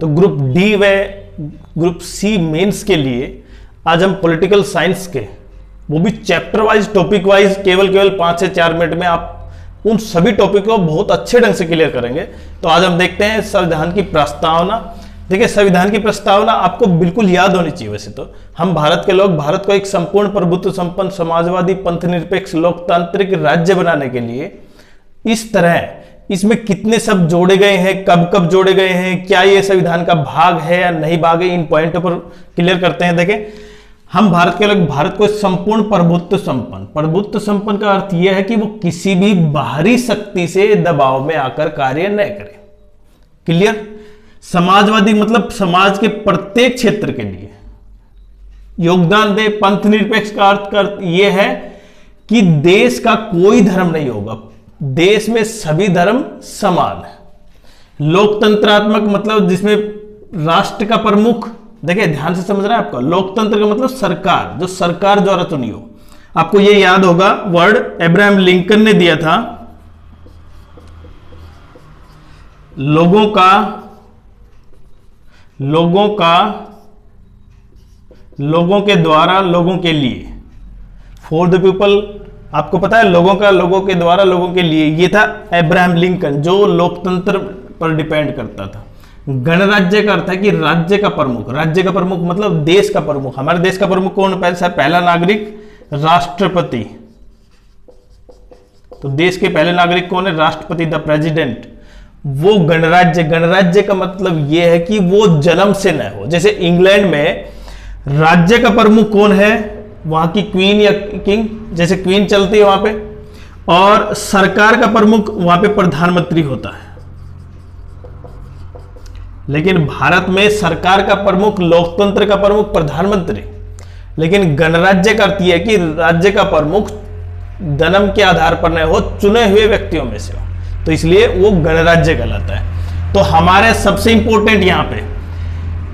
तो group D व group C mains के लिए आज हम पॉलिटिकल साइंस के, वो भी चैप्टर वाइज, टॉपिक वाइज, केवल 5 से 4 मिनट में आप उन सभी टॉपिक को बहुत अच्छे ढंग से क्लियर करेंगे। तो आज हम देखते हैं संविधान की प्रस्तावना। देखिए, संविधान की प्रस्तावना आपको बिल्कुल याद होनी चाहिए। वैसे तो हम भारत के लोग भारत को एक संपूर्ण प्रभुत्व संपन्न समाजवादी पंथ निरपेक्ष लोकतांत्रिक राज्य बनाने के लिए इस तरह, इसमें कितने शब्द जोड़े गए हैं, कब कब जोड़े गए हैं, क्या ये संविधान का भाग है या नहीं भाग है, इन पॉइंटों पर क्लियर करते हैं। देखें, हम भारत के लोग भारत को संपूर्ण प्रभुत्व संपन्न का अर्थ यह है कि वो किसी भी बाहरी शक्ति से दबाव में आकर कार्य न करे। क्लियर। समाजवादी मतलब समाज के प्रत्येक क्षेत्र के लिए योगदान दे। पंथ निरपेक्ष का अर्थ यह है कि देश का कोई धर्म नहीं होगा, देश में सभी धर्म समान है। लोकतंत्रात्मक मतलब जिसमें राष्ट्र का प्रमुख, देखिए ध्यान से समझ रहे हैं आपका, लोकतंत्र का मतलब सरकार, जो सरकार द्वारा चुनी हो। आपको ये याद होगा वर्ड अब्राहम लिंकन ने दिया था, लोगों के द्वारा लोगों के लिए, फॉर द पीपल। आपको पता है लोगों का, लोगों के द्वारा लोगों के लिए, ये था अब्राहम लिंकन, जो लोकतंत्र पर डिपेंड करता था। गणराज्य का अर्थ है कि राज्य का प्रमुख मतलब देश का प्रमुख। हमारे देश का प्रमुख कौन? पहला नागरिक राष्ट्रपति। तो देश के पहले नागरिक कौन है? राष्ट्रपति, द प्रेसिडेंट। वो गणराज्य का मतलब यह है कि वो जन्म से न हो। जैसे इंग्लैंड में राज्य का प्रमुख कौन है? वहां की क्वीन या किंग, जैसे क्वीन चलती है वहां पे, और सरकार का प्रमुख वहां पे प्रधानमंत्री होता है। लेकिन भारत में सरकार का प्रमुख, लोकतंत्र का प्रमुख प्रधानमंत्री, लेकिन गणराज्य का अर्थ यह है कि राज्य का प्रमुख जन्म के आधार पर न हो, चुने हुए व्यक्तियों में से हो, तो इसलिए वो गणराज्य कहलाता है। तो हमारे सबसे इंपॉर्टेंट यहां पे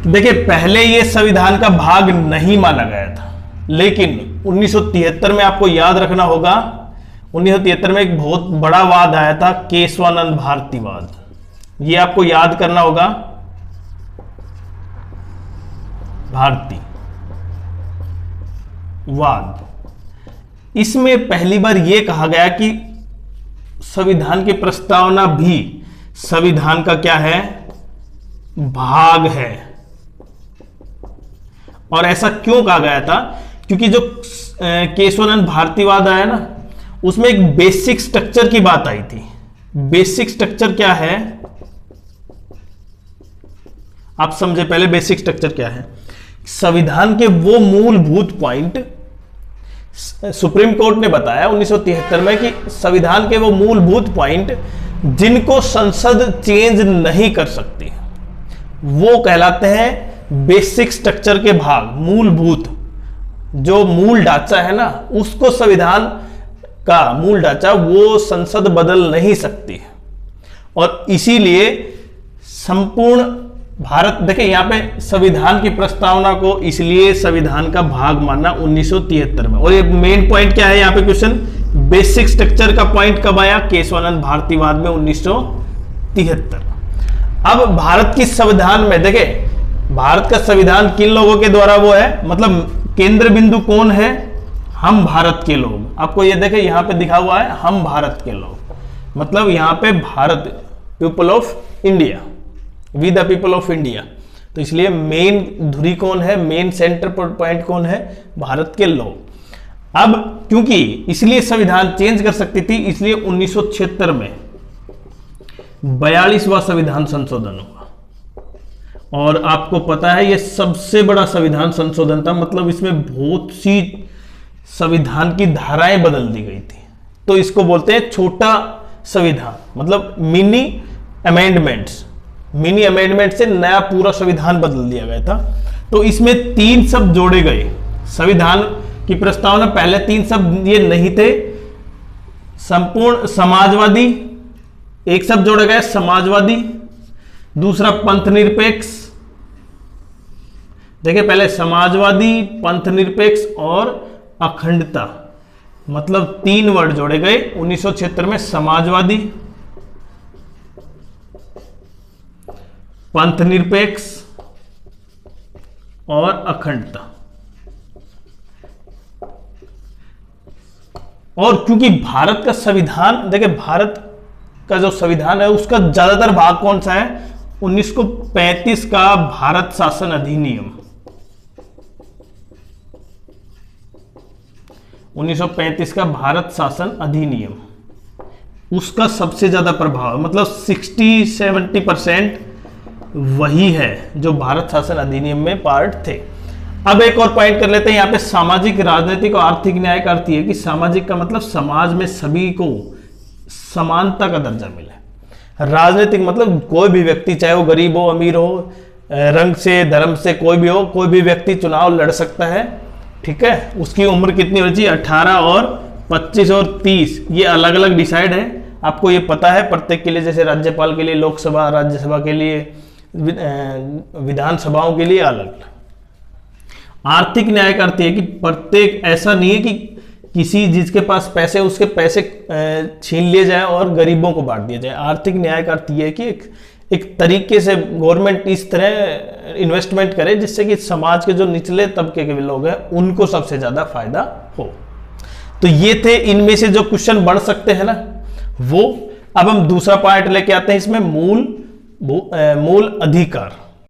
देखिए, पहले ये संविधान का भाग नहीं माना गया था, लेकिन 1973 में आपको याद रखना होगा, 1973 में एक बहुत बड़ा वाद आया था, केशवानंद भारतीवाद। ये आपको याद करना होगा, भारतीवाद। इसमें पहली बार यह कहा गया कि संविधान की प्रस्तावना भी संविधान का क्या है? भाग है। और ऐसा क्यों कहा गया था? क्योंकि जो केशवानंद भारतीवाद आया ना, उसमें एक बेसिक स्ट्रक्चर की बात आई थी। बेसिक स्ट्रक्चर क्या है आप समझे? पहले बेसिक स्ट्रक्चर क्या है? संविधान के वो मूलभूत पॉइंट, सुप्रीम कोर्ट ने बताया 1973 में कि संविधान के वो मूलभूत पॉइंट जिनको संसद चेंज नहीं कर सकती, वो कहलाते हैं बेसिक स्ट्रक्चर के भाग। मूलभूत जो मूल ढांचा है ना, उसको संविधान का मूल ढांचा वो संसद बदल नहीं सकती है। और इसीलिए संपूर्ण भारत, देखिए यहां पे संविधान की प्रस्तावना को इसलिए संविधान का भाग माना 1973 में। और ये मेन पॉइंट क्या है यहां पे क्वेश्चन? बेसिक स्ट्रक्चर का पॉइंट कब आया? केशवानंद भारतीवाद में 1973। अब भारत की संविधान में देखिए, भारत का संविधान किन लोगों के द्वारा वो है, मतलब केंद्र बिंदु कौन है? हम भारत के लोग। आपको ये देखें यहां पे दिखा हुआ है हम भारत के लोग, मतलब यहां पे Bharat, people of India, we the people of India. तो इसलिए मेन धुरी कौन है? मेन सेंटर पॉइंट कौन है? भारत के लोग। अब क्योंकि इसलिए संविधान चेंज कर सकती थी, इसलिए 1976 में 42वां संविधान संशोधन हुआ। और आपको पता है यह सबसे बड़ा संविधान संशोधन था, मतलब इसमें बहुत सी संविधान की धाराएं बदल दी गई थी। तो इसको बोलते हैं छोटा संविधान, मतलब मिनी अमेंडमेंट्स। मिनी अमेंडमेंट से नया पूरा संविधान बदल दिया गया था। तो इसमें 3 शब्द जोड़े गए संविधान की प्रस्तावना। पहले 3 शब्द ये नहीं थे, संपूर्ण समाजवादी, एक शब्द जोड़ा गया समाजवादी, दूसरा पंथ निरपेक्ष। देखिए पहले समाजवादी, पंथ निरपेक्ष और अखंडता, मतलब 3 वर्ड जोड़े गए 1976 में। समाजवादी, पंथ निरपेक्ष और अखंडता। और क्योंकि भारत का संविधान, देखिए भारत का जो संविधान है उसका ज्यादातर भाग कौन सा है, 1935 का भारत शासन अधिनियम, 1935 का भारत शासन अधिनियम, उसका सबसे ज्यादा प्रभाव, मतलब 60-70% वही है जो भारत शासन अधिनियम में पार्ट थे। अब एक और पॉइंट कर लेते हैं यहाँ पे, सामाजिक, राजनीतिक और आर्थिक न्याय का अर्थ है कि सामाजिक का मतलब समाज में सभी को समानता का दर्जा मिले। राजनीतिक मतलब कोई भी व्यक्ति, चाहे वो गरीब हो, अमीर हो, रंग से, धर्म से, कोई भी हो, कोई भी व्यक्ति चुनाव लड़ सकता है, ठीक है। उसकी उम्र कितनी होनी चाहिए, 18 और 25 और 30, ये अलग अलग डिसाइड है, आपको ये पता है प्रत्येक के लिए, जैसे राज्यपाल के लिए, लोकसभा, राज्यसभा के लिए, विधानसभाओं के लिए अलग। आर्थिक न्याय का अर्थ है कि प्रत्येक, ऐसा नहीं है कि किसी जिसके पास पैसे उसके पैसे छीन लिए जाए और गरीबों को बांट दिया जाए। आर्थिक न्याय का अर्थ यह है कि एक तरीके से गवर्नमेंट इस तरह इन्वेस्टमेंट करे जिससे कि समाज के जो निचले तबके के लोग हैं उनको सबसे ज्यादा फायदा हो। तो ये थे इनमें से जो क्वेश्चन बढ़ सकते हैं ना वो। अब हम दूसरा पार्ट लेके आते हैं इसमें, मूल अधिकार।